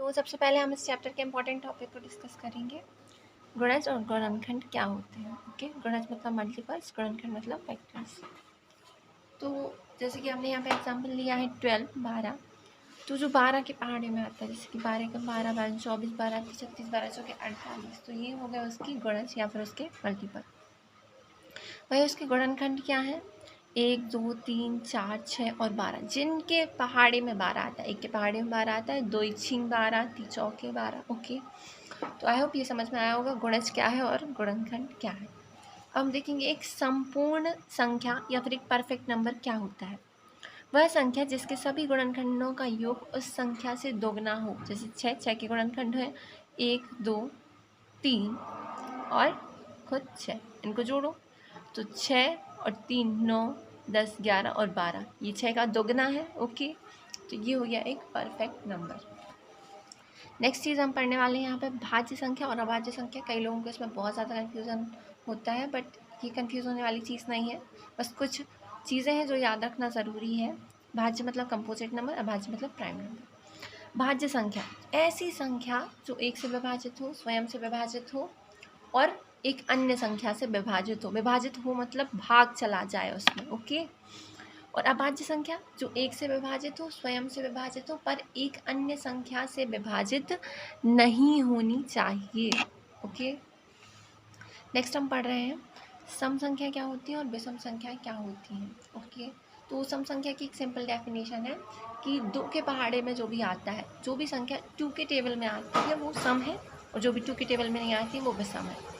तो सबसे पहले हम इस चैप्टर के इम्पॉर्टेंट टॉपिक को डिस्कस करेंगे। गुणज और गुणनखंड क्या होते हैं। ओके, गुणज मतलब मल्टीपल्स, गुणनखंड मतलब फैक्टर्स। तो जैसे कि हमने यहाँ पे एग्जांपल लिया है 12 12। तो जो 12 के पहाड़े में आता है, जैसे कि 12 का 12 12 24 12 36 12 चौके 48, तो ये हो गया उसकी गुणज या फिर उसके मल्टीपल। वही उसके गुणनखंड क्या है, 1 2 3 4 6 और 12, जिनके पहाड़े में 12 आता है। एक के पहाड़े में 12 आता है, 2 छींग 12, 3 चौके 12। ओके, तो आई होप ये समझ में आया होगा गुणज क्या है और गुणनखंड क्या है। अब हम देखेंगे एक संपूर्ण संख्या या फिर एक परफेक्ट नंबर क्या होता है। वह संख्या जिसके सभी गुणनखंडों का योग उस संख्या से दोगुना हो। जैसे 6 के गुणनखंड है 1 2 3 और खुद 6, इनको जोड़ो तो 6 और 3 9 10 11 और 12, ये 6 का दोगुना है। ओके, तो ये हो गया एक परफेक्ट नंबर। नेक्स्ट चीज़ हम पढ़ने वाले हैं यहाँ पे भाज्य संख्या और अभाज्य संख्या। कई लोगों को इसमें बहुत ज़्यादा कन्फ्यूज़न होता है, बट ये कन्फ्यूज़ होने वाली चीज़ नहीं है। बस कुछ चीज़ें हैं जो याद रखना ज़रूरी है। भाज्य मतलब कंपोजिट नंबर, अभाज्य मतलब प्राइम नंबर। भाज्य संख्या ऐसी संख्या जो एक से विभाजित हो, स्वयं से विभाजित हो और एक अन्य संख्या से विभाजित हो। विभाजित हो मतलब भाग चला जाए उसमें। ओके, और अभाज्य संख्या जो एक से विभाजित हो, स्वयं से विभाजित हो, पर एक अन्य संख्या से विभाजित नहीं होनी चाहिए। ओके, नेक्स्ट हम पढ़ रहे हैं सम संख्या क्या होती है और विषम संख्या क्या होती हैं। ओके, तो सम संख्या की एक सिंपल डेफिनेशन है कि 2 के पहाड़े में जो भी आता है, जो भी संख्या 2 के टेबल में आती है वो सम है, और जो भी 2 के टेबल में नहीं आती वो विषम है।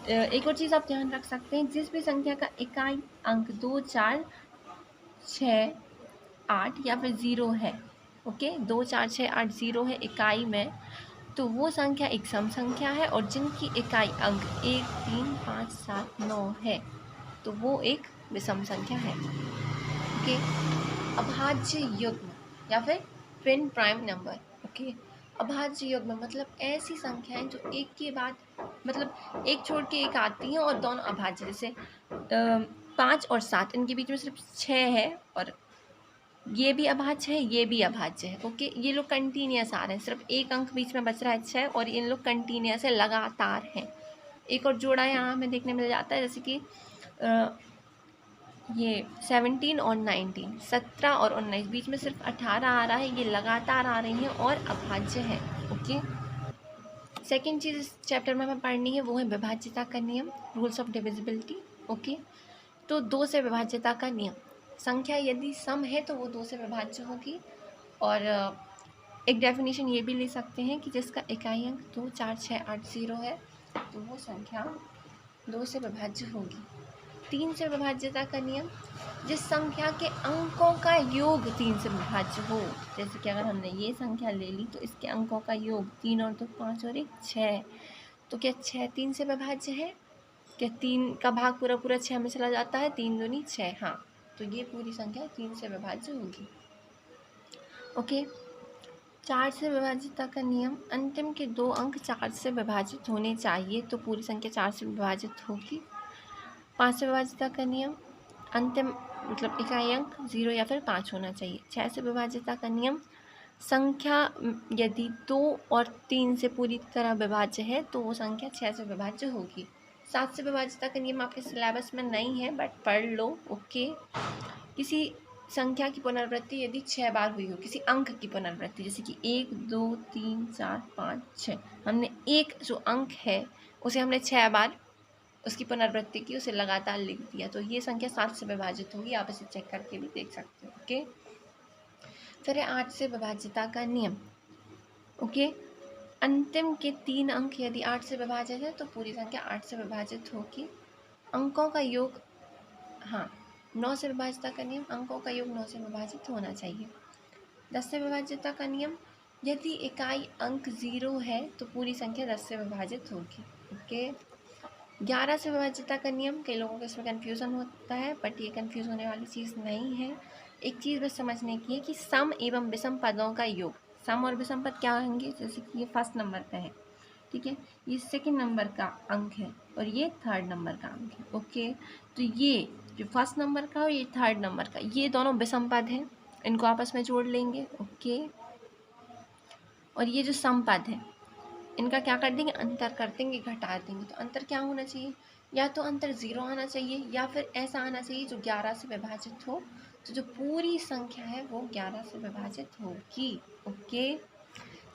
एक और चीज़ आप ध्यान रख सकते हैं, जिस भी संख्या का इकाई अंक 2 4 6 8 या फिर 0 है। ओके, 2 4 6 8 0 है इकाई में, तो वो संख्या एक सम संख्या है, और जिनकी इकाई अंक 1 3 5 7 9 है तो वो एक विषम संख्या है। ओके, अभाज्य युग्म या फिर ट्विन प्राइम नंबर। ओके, अभाज्य युग्म मतलब ऐसी संख्याएं जो एक के बाद मतलब एक छोड़ के एक आती हैं और दोनों अभाज्य। जैसे 5 और 7, इनके बीच में सिर्फ 6 है और ये भी अभाज्य है, ये भी अभाज्य है। ओके, ये लोग कंटिन्यूस आ रहे हैं, सिर्फ एक अंक बीच में बच रहा है 6, और इन लोग कंटिन्यूस है, लगातार हैं। एक और जोड़ा यहाँ हमें देखने मिल जाता है, जैसे कि ये 17 और 19, 17 और 19, बीच में सिर्फ 18 आ रहा है, ये लगातार आ रही हैं और अभाज्य है। ओके, सेकेंड चीज़ इस चैप्टर में हमें पढ़नी है वो है विभाज्यता का नियम, रूल्स ऑफ डिविजिबिलिटी। ओके, तो 2 से विभाज्यता का नियम, संख्या यदि सम है तो वो 2 से विभाज्य होगी। और एक डेफिनेशन ये भी ले सकते हैं कि जिसका इकाई अंक 2 4 6 8 0 है तो वो संख्या 2 से विभाज्य होगी। 3 से विभाज्यता का नियम, जिस संख्या के अंकों का योग 3 से विभाज्य हो। जैसे कि अगर हमने ये संख्या ले ली तो इसके अंकों का योग 3 और 2 5 और 1 6, तो क्या 6 3 से विभाज्य है? क्या 3 का भाग पूरा पूरा 6 में चला जाता है? 3 दूनी 6, हाँ, तो ये पूरी संख्या 3 से विभाज्य होगी। ओके, 4 से विभाज्यता का नियम, अंतिम के 2 अंक 4 से विभाजित होने चाहिए तो पूरी संख्या 4 से विभाजित होगी। 5 से विभाज्यता का नियम, अंतिम मतलब इकाई अंक 0 या फिर 5 होना चाहिए। 6 से विभाज्यता का नियम, संख्या यदि 2 और 3 से पूरी तरह विभाज्य है तो वो संख्या 6 से विभाज्य होगी। 7 से विभाज्यता का नियम आपके सिलेबस में नहीं है, बट पढ़ लो। ओके, किसी संख्या की पुनरावृत्ति यदि 6 बार हुई हो, किसी अंक की पुनरावृत्ति, जैसे कि 1 2 3 4 5 6, हमने एक जो अंक है उसे हमने 6 बार उसकी पुनरावृत्ति की, उसे लगातार लिख दिया, तो ये संख्या 7 से विभाजित होगी। आप इसे चेक करके भी देख सकते हो। ओके, फिर है 8 से विभाज्यता का नियम। ओके, अंतिम के 3 अंक यदि 8 से विभाजित है तो पूरी संख्या 8 से विभाजित होगी। अंकों का योग, हाँ, 9 से विभाज्यता का नियम, अंकों का योग 9 से विभाजित होना चाहिए। 10 से विभाज्यता का नियम, यदि इकाई अंक 0 है तो पूरी संख्या 10 से विभाजित होगी। ओके, 11 से विभाज्यता का नियम, कई लोगों को इसमें कन्फ्यूज़न होता है, बट ये कन्फ्यूज़ होने वाली चीज़ नहीं है। एक चीज़ बस समझने की है कि सम एवं विषम पदों का योग, सम और विषम पद क्या होंगे, जैसे कि ये फर्स्ट नंबर पे है, ठीक है, ये सेकंड नंबर का अंक है और ये थर्ड नंबर का अंक है। ओके, तो ये जो फर्स्ट नंबर का और ये थर्ड नंबर का, ये दोनों विषम पद हैं, इनको आपस में जोड़ लेंगे। ओके, और ये जो सम पद है इनका क्या कर देंगे, अंतर कर देंगे, घटा देंगे। तो अंतर क्या होना चाहिए, या तो अंतर 0 आना चाहिए या फिर ऐसा आना चाहिए जो 11 से विभाजित हो। तो जो पूरी संख्या है वो 11 से विभाजित होगी। ओके,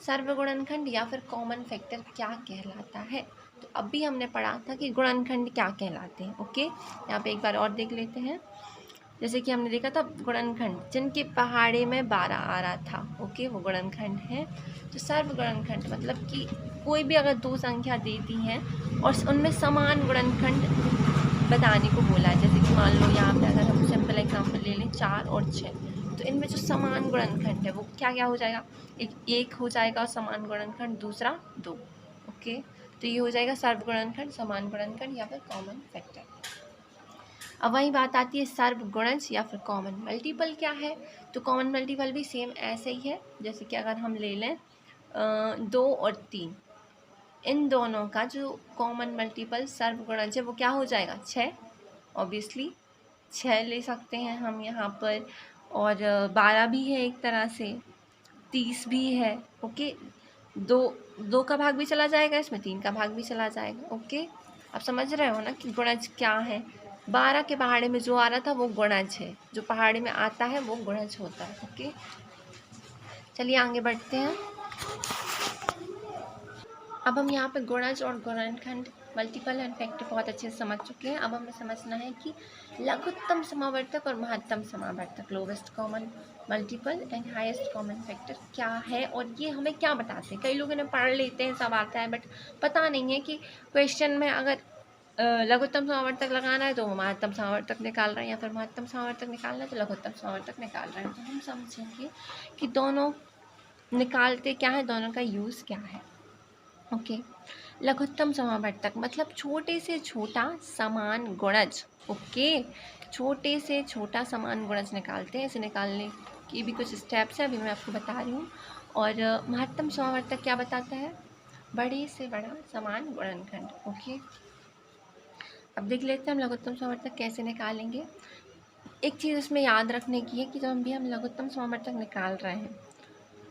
सर्वगुणनखंड या फिर कॉमन फैक्टर क्या कहलाता है। तो अभी हमने पढ़ा था कि गुणनखंड क्या कहलाते हैं। ओके, यहाँ पे एक बार और देख लेते हैं। जैसे कि हमने देखा था गुणनखंड जिनके पहाड़े में 12 आ रहा था, ओके, वो गुणनखंड है। तो सर्वगुणनखंड मतलब कि कोई भी अगर दो संख्या देती हैं और उनमें समान गुणनखंड बताने को बोला है। जैसे कि मान लो यहाँ पे अगर हम सिंपल एग्जांपल ले लें 4 और 6, तो इनमें जो समान गुणनखंड है वो क्या क्या हो जाएगा, एक हो जाएगा समान गुणनखंड, दूसरा 2। ओके, तो ये हो जाएगा सर्वगुणनखंड, समान गुणनखंड या फिर कॉमन फैक्टर। अब वही बात आती है सर्वगुणज या फिर कॉमन मल्टीपल क्या है। तो कॉमन मल्टीपल भी सेम ऐसे ही है। जैसे कि अगर हम ले लें 2 और 3, इन दोनों का जो कॉमन मल्टीपल सर्वगुणज है वो क्या हो जाएगा, 6। ऑब्वियसली 6 ले सकते हैं हम यहाँ पर, और 12 भी है एक तरह से, 30 भी है। ओके, दो का भाग भी चला जाएगा इसमें, 3 का भाग भी चला जाएगा। ओके, आप समझ रहे हो ना कि गुणज क्या है। 12 के पहाड़े में जो आ रहा था वो गुणज है, जो पहाड़े में आता है वो गुणज होता है। ओके, चलिए आगे बढ़ते हैं। अब हम यहाँ पे गुणज और गुणनखंड, मल्टीपल एंड फैक्टर बहुत अच्छे से समझ चुके हैं। अब हमें समझना है कि लघुत्तम समावर्तक और महत्तम समावर्तक, lowest common multiple and highest common factor क्या है और ये हमें क्या बताते हैं। कई लोग इन्हें पढ़ लेते हैं, सब आता है, बट पता नहीं है कि क्वेश्चन में अगर लघुत्तम समावर्तक लगाना है तो वो महत्तम समावर्तक निकाल रहे हैं, या फिर महत्तम समावर्तक निकालना है तो लघुत्तम समावर्तक निकाल रहे हैं। तो हम समझेंगे कि दोनों निकालते क्या है, दोनों का यूज़ क्या है। ओके, लघुत्तम समावर्तक मतलब छोटे से छोटा समान गुणज। ओके, छोटे से छोटा समान गुणज निकालते हैं। इसे निकालने की भी कुछ स्टेप्स हैं, अभी मैं आपको बता रही हूँ। और महत्तम समावर्तक क्या बताता है, बड़े से बड़ा समान गुणनखंड। ओके, अब देख लेते हैं हम लघुत्तम समावर्तक कैसे निकालेंगे। एक चीज़ इसमें याद रखने की है कि जब भी हम लघुत्तम समावर्तक निकाल रहे हैं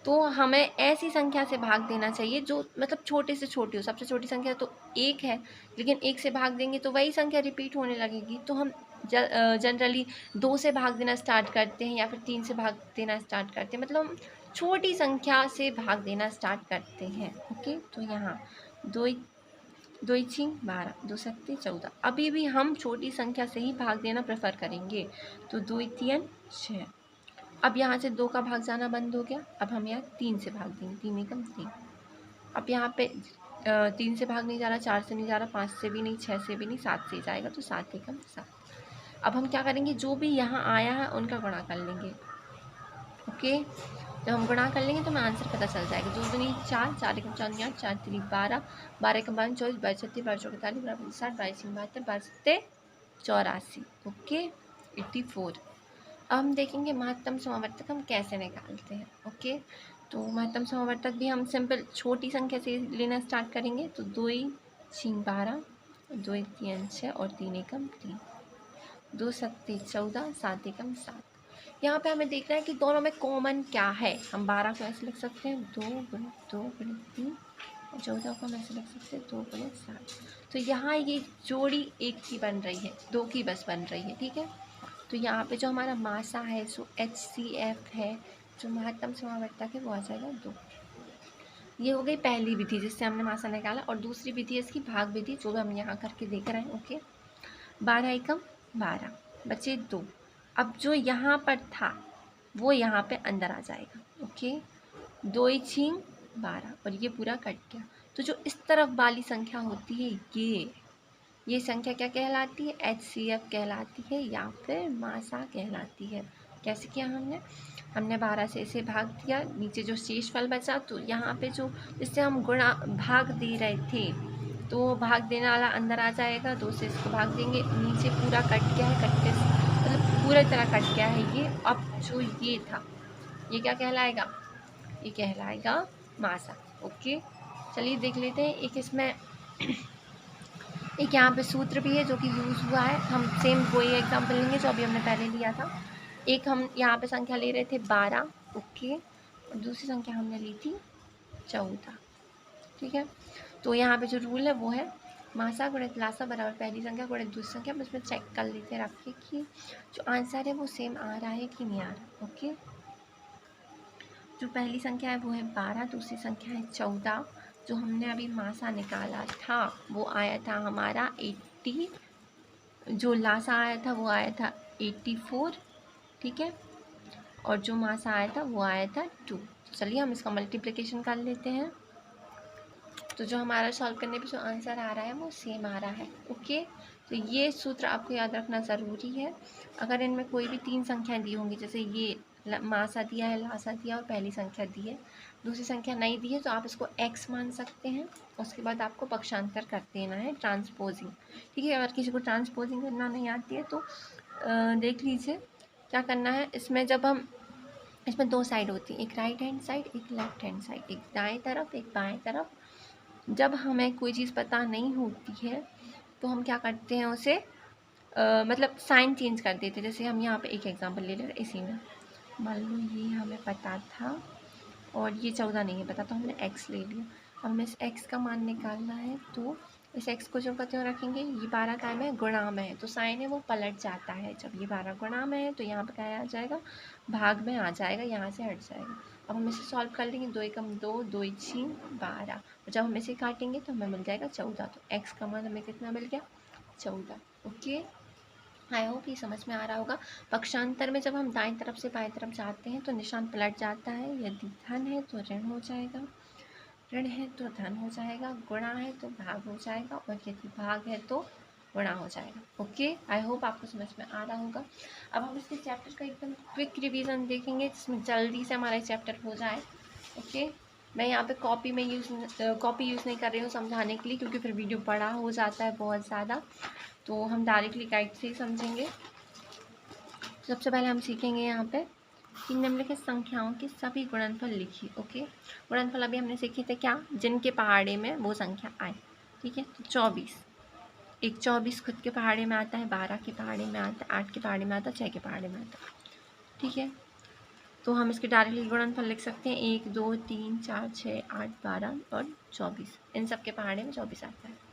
तो हमें ऐसी संख्या से भाग देना चाहिए जो मतलब छोटे से छोटी हो। सबसे छोटी संख्या तो 1 है, लेकिन 1 से भाग देंगे तो वही संख्या रिपीट होने लगेगी। तो हम जनरली 2 से भाग देना स्टार्ट करते हैं या फिर 3 से भाग देना स्टार्ट करते हैं, मतलब हम छोटी संख्या से भाग देना स्टार्ट करते हैं। ओके, तो यहाँ 2 2 6 12, 2 7 14, अभी भी हम छोटी संख्या से ही भाग देना प्रेफर करेंगे। तो 2 3 6। अब यहाँ से 2 का भाग जाना बंद हो गया, अब हम यहाँ 3 से भाग देंगे, 3 एकम 3। अब यहाँ पे 3 से भाग नहीं जा रहा, 4 से नहीं जा रहा, 5 से भी नहीं, 6 से भी नहीं, 7 से जाएगा, तो 7 एकम 7। अब हम क्या करेंगे, जो भी यहाँ आया है उनका गुणा कर लेंगे। ओके, जब हम गुणा कर लेंगे तो हमें आंसर पता चल जाएगा। 2 दूनी 4, 4 एकम 4 8, 4 3 12, 12 एकम 12 24, 22 36, 22 44, 22 60, 22 72, 22 84। ओके, 84। अब हम देखेंगे महत्तम समावर्तक हम कैसे निकालते हैं। ओके, तो महत्तम समावर्तक भी हम सिंपल छोटी संख्या से लेना स्टार्ट करेंगे। तो 2 6 12, 2 3 6 और 3 एकम 3, 2 7 14, 7 एकम 7। यहाँ पे हमें देखना है कि दोनों में कॉमन क्या है। हम 12 को ऐसे लिख सकते हैं 2 × 2 × 3, और 14 को हम ऐसे लिख सकते हैं 2 × 7। तो यहाँ ये जोड़ी एक की बन रही है, 2 की बस बन रही है। ठीक है, तो यहाँ पे जो हमारा मासा है, जो HCF है, जो महत्तम समावर्तक है, वो आ जाएगा 2। ये हो गई पहली विधि जिससे हमने मासा निकाला। और दूसरी विधि है इसकी भाग विधि, जो भी हम यहाँ करके देख रहे हैं। ओके, 12 एकम 12 बचे 2। अब जो यहाँ पर था वो यहाँ पे अंदर आ जाएगा। ओके, 2 6 12 और ये पूरा कट गया। तो जो इस तरफ वाली संख्या होती है ये संख्या क्या कहलाती है, HCF कहलाती है या फिर मासा कहलाती है। कैसे किया हमने 12 से इसे भाग दिया, नीचे जो शेषफल बचा, तो यहाँ पे जो जिससे हम गुणा भाग दे रहे थे तो भाग देने वाला अंदर आ जाएगा। 2 से इसको भाग देंगे, नीचे पूरा कट गया है, कटने मतलब पूरी तरह कट गया है ये। अब जो ये था ये क्या कहलाएगा, ये कहलाएगा मासा। ओके, चलिए देख लेते हैं। एक इसमें एक यहाँ पे सूत्र भी है जो कि यूज़ हुआ है। हम सेम वही एग्जाम्पल लेंगे जो अभी हमने पहले लिया था। एक हम यहाँ पे संख्या ले रहे थे 12। ओके, और दूसरी संख्या हमने ली थी 14। ठीक है, तो यहाँ पे जो रूल है वो है मासा गुणित लासा बराबर पहली संख्या गुणित दूसरी संख्या। हम इसमें चेक कर लेते हैं रख के कि जो आंसर है वो सेम आ रहा है कि नहीं आ रहा। ओके, जो पहली संख्या है वो है 12, दूसरी संख्या है 14। जो हमने अभी मासा निकाला था वो आया था हमारा 80, जो लासा आया था वो आया था 84। ठीक है, और जो मासा आया था वो आया था 2। चलिए हम इसका मल्टीप्लिकेशन कर लेते हैं। तो जो हमारा सॉल्व करने पे जो आंसर आ रहा है वो सेम आ रहा है। ओके, तो ये सूत्र आपको याद रखना ज़रूरी है। अगर इनमें कोई भी 3 संख्याएं दी होंगी, जैसे ये मासा दिया है, लासा दिया और पहली संख्या दी है, दूसरी संख्या नहीं दी है, तो आप इसको x मान सकते हैं। उसके बाद आपको पक्षांतर कर देना है, ट्रांसपोजिंग। ठीक है, अगर किसी को ट्रांसपोजिंग करना नहीं आती है तो देख लीजिए क्या करना है। इसमें 2 साइड होती है, एक राइट हैंड साइड, एक लेफ्ट हैंड साइड, एक दाएं तरफ, एक बाएं तरफ। जब हमें कोई चीज़ पता नहीं होती है तो हम क्या करते हैं, उसे मतलब साइन चेंज कर देते हैं। जैसे हम यहाँ पे एक एग्जांपल ले ले रहे हैं, इसी में मान लो ये हमें पता था और ये 14 नहीं है पता, तो हमने x ले लिया। अब हमें इस x का मान निकालना है, तो इस x को जो कहते हैं रखेंगे, ये 12 काय में है, गुणा में है, तो साइन है वो पलट जाता है। जब ये 12 गुणा में है तो यहाँ पे क्या आ जाएगा, भाग में आ जाएगा, यहाँ से हट जाएगा। अब हम इसे सॉल्व कर लेंगे, 2 एकम 2, 2 6 12। जब हम इसे काटेंगे तो हमें मिल जाएगा 14। तो x का मान हमें कितना मिल गया, 14। ओके, आई होप ये समझ में आ रहा होगा। पक्षांतर में जब हम दाएं तरफ से बाएं तरफ जाते हैं तो निशान पलट जाता है। यदि धन है तो ऋण हो जाएगा, ऋण है तो धन हो जाएगा, गुणा है तो भाग हो जाएगा, और यदि भाग है तो गुणा हो जाएगा। ओके, आई होप आपको समझ में आ रहा होगा। अब हम इसके चैप्टर का एकदम क्विक रिवीजन देखेंगे जिसमें जल्दी से हमारा चैप्टर हो जाए। ओके, मैं यहाँ पे कॉपी यूज़ नहीं कर रही हूँ समझाने के लिए, क्योंकि फिर वीडियो बड़ा हो जाता है बहुत ज़्यादा, तो हम डायरेक्टली गाइड से ही समझेंगे। सबसे पहले हम सीखेंगे यहाँ पे कि निम्नलिखित संख्याओं के सभी गुणनफल लिखिए। ओके, गुणनफल अभी हमने सीखे थे क्या, जिनके पहाड़े में वो संख्या आए। ठीक है, तो 24, एक 24 खुद के पहाड़े में आता है, 12 के पहाड़े में आता है, 8 के पहाड़े में आता है, 6 के पहाड़े में आता है। ठीक है, तो हम इसके डायरेक्टली गुणनफल लिख सकते हैं, 1 2 3 4 6 8 12 और 24, इन सब के पहाड़े में 24 आता है।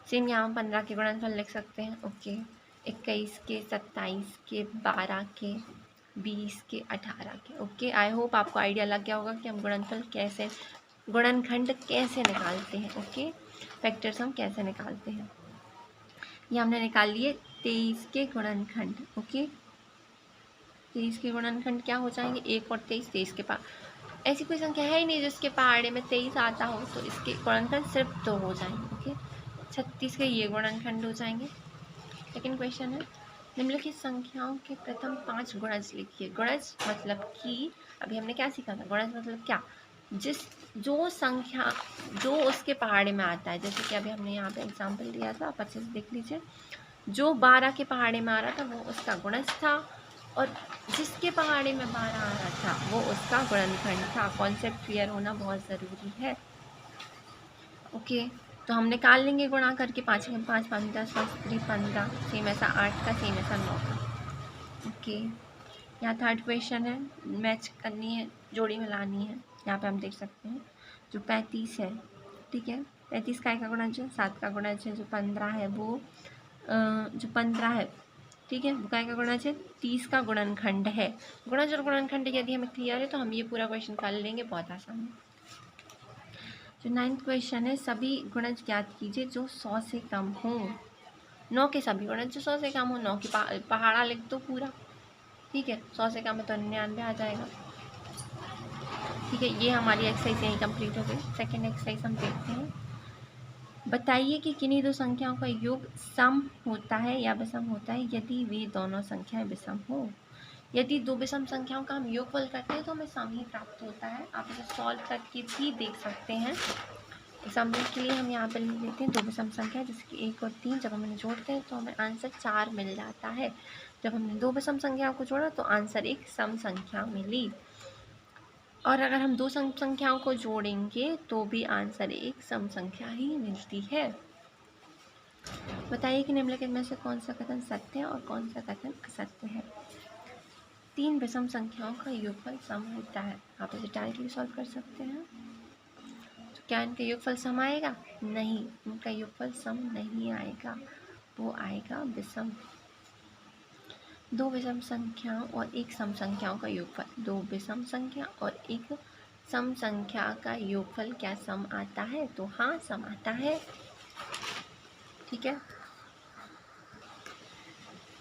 सेम यहाँ 15 के गुणनफल लिख सकते हैं। ओके, 21 के, 27 के, 12 के, 20 के, 18 के। ओके, आई होप आपको आइडिया लग गया होगा कि हम गुणनखंड कैसे निकालते हैं। ओके, फैक्टर्स हम कैसे निकालते हैं। ये हमने निकाल लिए 23 के गुणनखंड। ओके, 23 के गुणनखंड क्या हो जाएंगे, 1 और 23, 23 के पास ऐसी कोई संख्या है ही नहीं जिसके पहाड़े में 23 आता हो, तो इसके गुणनखंड सिर्फ 2 हो जाएंगे। ओके, 36 के ये गुणनखंड हो जाएंगे। सेकेंड क्वेश्चन है, निम्नलिखित संख्याओं के प्रथम 5 गुणज लिखिए। गुणज मतलब कि अभी हमने क्या सीखा था, गुणज मतलब क्या, जो उसके पहाड़े में आता है। जैसे कि अभी हमने यहाँ पे एग्जांपल दिया था, आप अच्छे से देख लीजिए। जो 12 के पहाड़े में आ रहा था वो उसका गुणज था, और जिसके पहाड़े में 12 आ रहा था वो उसका गुणनखंड था। कॉन्सेप्ट क्लियर होना बहुत ज़रूरी है। ओके, तो हम निकाल लेंगे गुणा करके, 5 में 5 5 10 5 15, सेम ऐसा 8 का, सेम ऐसा 9 का। ओके, यहाँ थर्ड क्वेश्चन है, मैच करनी है, जोड़ी मिलानी है। यहाँ पे हम देख सकते हैं जो 35 है, ठीक है, 35 का गुणज है, 7 का गुणज है। जो 15 है वो जो 15 है, ठीक है, वो का गुणज है, 30 का गुणनखंड है। गुणज और गुणनखंड यदि हमें क्लियर है तो हम ये पूरा क्वेश्चन कर लेंगे बहुत आसान है। जो 9th क्वेश्चन है, सभी गुणज ज्ञात कीजिए जो 100 से कम हो। 9 के सभी गुणज जो 100 से कम हो, 9 की पहाड़ा लिख दो पूरा। ठीक है, 100 से कम है तो 99 आ जाएगा। ठीक है, ये हमारी एक्सरसाइज यहीं कंप्लीट हो गई। सेकेंड एक्सरसाइज हम देखते हैं। बताइए कि किन्हीं दो संख्याओं का योग सम होता है या विषम होता है यदि वे दोनों संख्याएं विषम हो। यदि दो विषम संख्याओं का हम योगफल करते हैं तो हमें सम ही प्राप्त होता है। आप इसे सॉल्व करके भी देख सकते हैं। एग्जाम्पल के लिए हम यहाँ पर लिख लेते हैं दो विषम संख्या, जैसे कि 1 और 3, जब हम इन्हें जोड़ते हैं तो हमें आंसर 4 मिल जाता है। जब हमने दो विषम संख्याओं को जोड़ा तो आंसर एक सम संख्या मिली, और अगर हम दो सम संख्याओं को जोड़ेंगे तो भी आंसर एक सम संख्या ही मिलती है। बताइए कि निम्नलिखित में से कौन सा कथन सत्य है और कौन सा कथन असत्य है। 3 विषम संख्याओं का योगफल सम होता है। आप इसे डायरेक्टली सॉल्व कर सकते हैं। क्या इनका योगफल सम आएगा? नहीं, इनका योगफल सम नहीं आएगा, वो आएगा विषम। दो विषम संख्याओं और एक सम संख्याओं का योगफल, दो विषम संख्या और एक सम संख्या का योगफल क्या सम आता है? तो हाँ, सम आता है। ठीक है।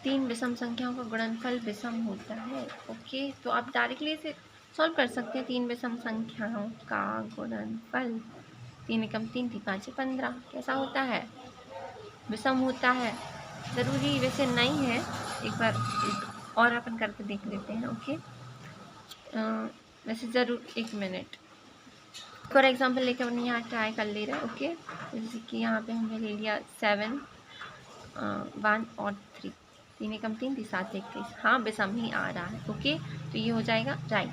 तीन विषम संख्याओं का गुणनफल विषम होता है। ओके, तो आप डायरेक्टली इसे सॉल्व कर सकते हैं। तीन विषम संख्याओं का गुणनफल, 3 एकम 3, 3 5 15, कैसा होता है? विषम होता है। ज़रूरी वैसे नहीं है, एक बार एक और अपन करके देख लेते हैं। ओके, वैसे ज़रूर, एक मिनट, एक और एग्जाम्पल लेकर अपन यहाँ ट्राई कर ले रहे हैं। ओके, जैसे कि यहाँ पे हमने ले लिया 7, 1 और 3, 3 एकम 3, 3 7 21, हाँ विषम ही आ रहा है। ओके, तो ये हो जाएगा राइट।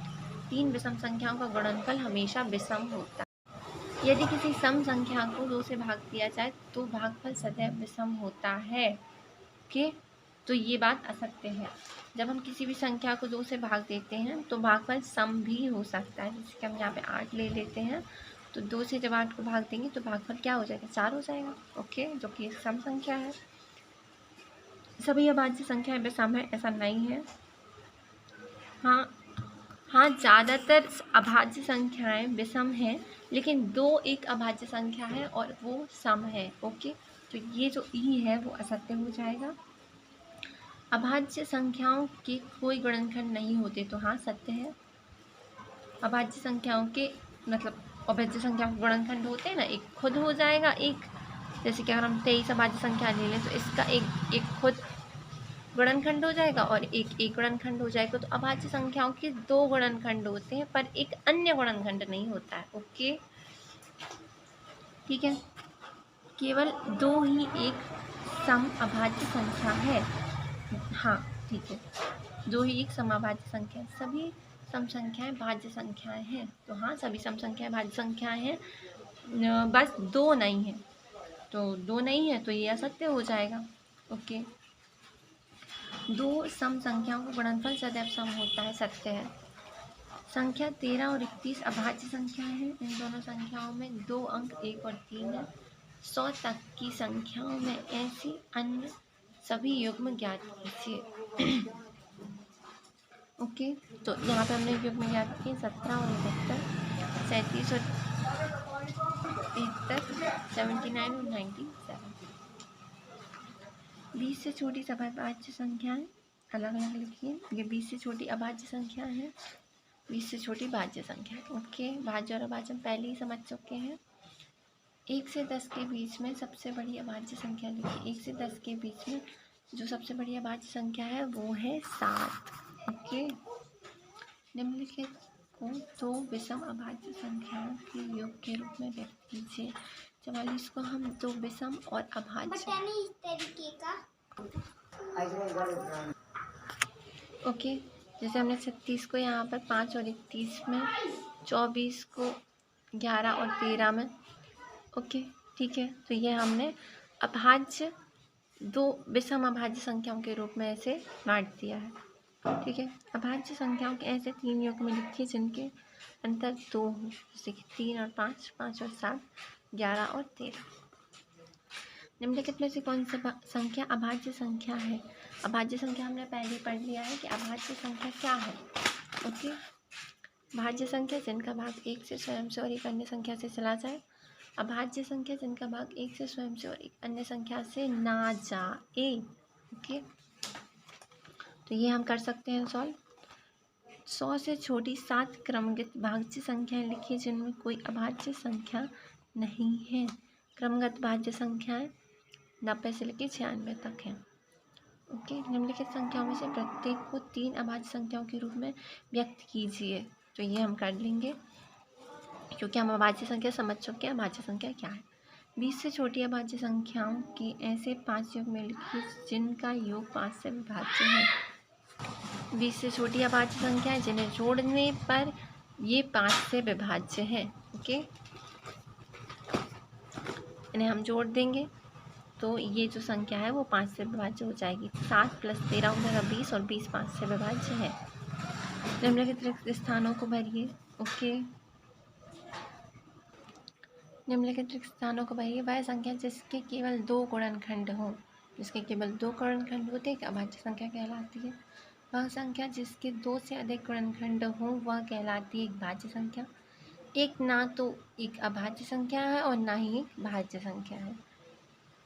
तीन विषम संख्याओं का गुणनफल हमेशा विषम होता है। यदि किसी सम संख्या को 2 से भाग दिया जाए तो भागफल सदैव विषम होता है। ओके, तो ये बात असत्य है। जब हम किसी भी संख्या को 2 से भाग देते हैं तो भागफल सम भी हो सकता है। जैसे कि हम यहाँ पे 8 ले लेते हैं, तो 2 से जब 8 को भाग देंगे तो भागफल क्या हो जाएगा? 4 हो जाएगा। ओके, जो कि एक सम संख्या है। सभी अभाज्य संख्याएं विषम है, ऐसा नहीं है। हाँ, ज़्यादातर अभाज्य संख्याएं विषम हैं, लेकिन 2 एक अभाज्य संख्या है और वो सम है। ओके, तो ये जो ई है वो असत्य हो जाएगा। अभाज्य संख्याओं के कोई गुणनखंड नहीं होते, तो हाँ सत्य है। अभाज्य संख्याओं के मतलब अभाज्य संख्याओं के गुणनखंड होते हैं ना, एक खुद हो जाएगा, एक जैसे कि अगर हम 23 अभाज्य संख्या ले लें तो इसका एक खुद गुणनखंड हो जाएगा और एक गुणनखंड हो जाएगा। तो अभाज्य संख्याओं के 2 गुणनखंड होते हैं पर एक अन्य गुणनखंड नहीं होता है। ओके, ठीक है, केवल 2 ही एक सम अभाज्य संख्या है। हाँ ठीक है, 2 ही एक समअभाज्य संख्या है। सभी सम संख्याएं भाज्य संख्याएं हैं, तो हाँ सभी सम संख्याएं भाज्य संख्याएं हैं, बस 2 नहीं है। तो 2 नहीं है तो ये असत्य हो जाएगा। ओके, 2 सम संख्याओं का गुणनफल सदैव सम होता है, सत्य है। संख्या 13 और 31 अभाज्य संख्याएं हैं। इन दोनों संख्याओं में 2 अंक 1 और 3 है। 100 तक की संख्याओं में ऐसी अन्य सभी युग्म ज्ञात कीजिए। ओके, तो यहाँ पे हमने युग्म ज्ञात किए 17 और 71, 37 और 73, 79 और 97। 20 से छोटी सभी अभाज्य संख्याएं अलग अलग लिखिए। ये 20 से छोटी अभाज्य संख्या है, 20 से छोटी भाज्य संख्या है। ओके, भाज्य और अभाज्य हम पहले ही समझ चुके हैं। 1 से 10 के बीच में सबसे बड़ी अभाज्य संख्या लिखिए। 1 से 10 के बीच में जो सबसे बड़ी अभाज्य संख्या है वो है 7। ओके, निम्नलिखित को 2 विषम अभाज्य संख्याओं के योग के रूप में व्यक्त कीजिए। 44 को हम 2 विषम और अभाज्य ओके, जैसे हमने 36 को यहाँ पर 5 और 31 में, 24 को 11 और 13 में। ओके, ठीक है, तो ये हमने अभाज्य 2 विषम अभाज्य संख्याओं के रूप में ऐसे बांट दिया है। ठीक है, अभाज्य संख्याओं के ऐसे 3 योग में लिखिए जिनके अंतर 2 हो, जैसे कि 3 और 5, 5 और 7, 11 और 13। निम्नलिखित में से कौन सी संख्या अभाज्य संख्या है? अभाज्य संख्या हमने पहले पढ़ लिया है कि अभाज्य संख्या क्या है। ओके, भाज्य संख्या जिनका भाग 1 से स्वयं से और एक अन्य संख्या से चला जाए। अभाज्य संख्या जिनका भाग 1 से स्वयं से और एक अन्य संख्या से ना जाए। ओके, तो ये हम कर सकते हैं सॉल्व। 100 से छोटी 7 क्रमगत भाज्य संख्याएं लिखिए जिनमें कोई अभाज्य संख्या नहीं है। क्रमगत भाज्य संख्याएं 90 से लेकर 96 तक हैं। ओके, निम्नलिखित संख्याओं में से प्रत्येक को 3 अभाज्य संख्याओं के रूप में व्यक्त कीजिए। तो ये हम कर लेंगे क्योंकि हम अभाज्य संख्या समझ चुके हैं अभाज्य संख्या क्या है। 20 से छोटी अभाज्य संख्याओं के ऐसे 5 योग में लिखिए जिनका योग 5 से विभाज्य है। 20 से छोटी अभाज्य संख्या है जिन्हें जोड़ने पर ये 5 से विभाज्य है। ओके, इन्हें हम जोड़ देंगे तो ये जो संख्या है वो 5 से विभाज्य हो जाएगी। 7 + 13 हो जाएगा 20 और 20 5 से विभाज्य है। निम्नलिखित रिक्त स्थानों को भरिए। ओके, निम्नलिखित रिक्त स्थानों को भरिए। वह संख्या जिसके केवल 2 गुणनखंड हों, जिसके केवल 2 गुणनखंड होते एक अभाज्य संख्या कहलाती है। वह संख्या जिसके 2 से अधिक गुणनखंड हों वह कहलाती है एक भाज्य संख्या। एक ना तो एक अभाज्य संख्या है और ना ही एक भाज्य संख्या है।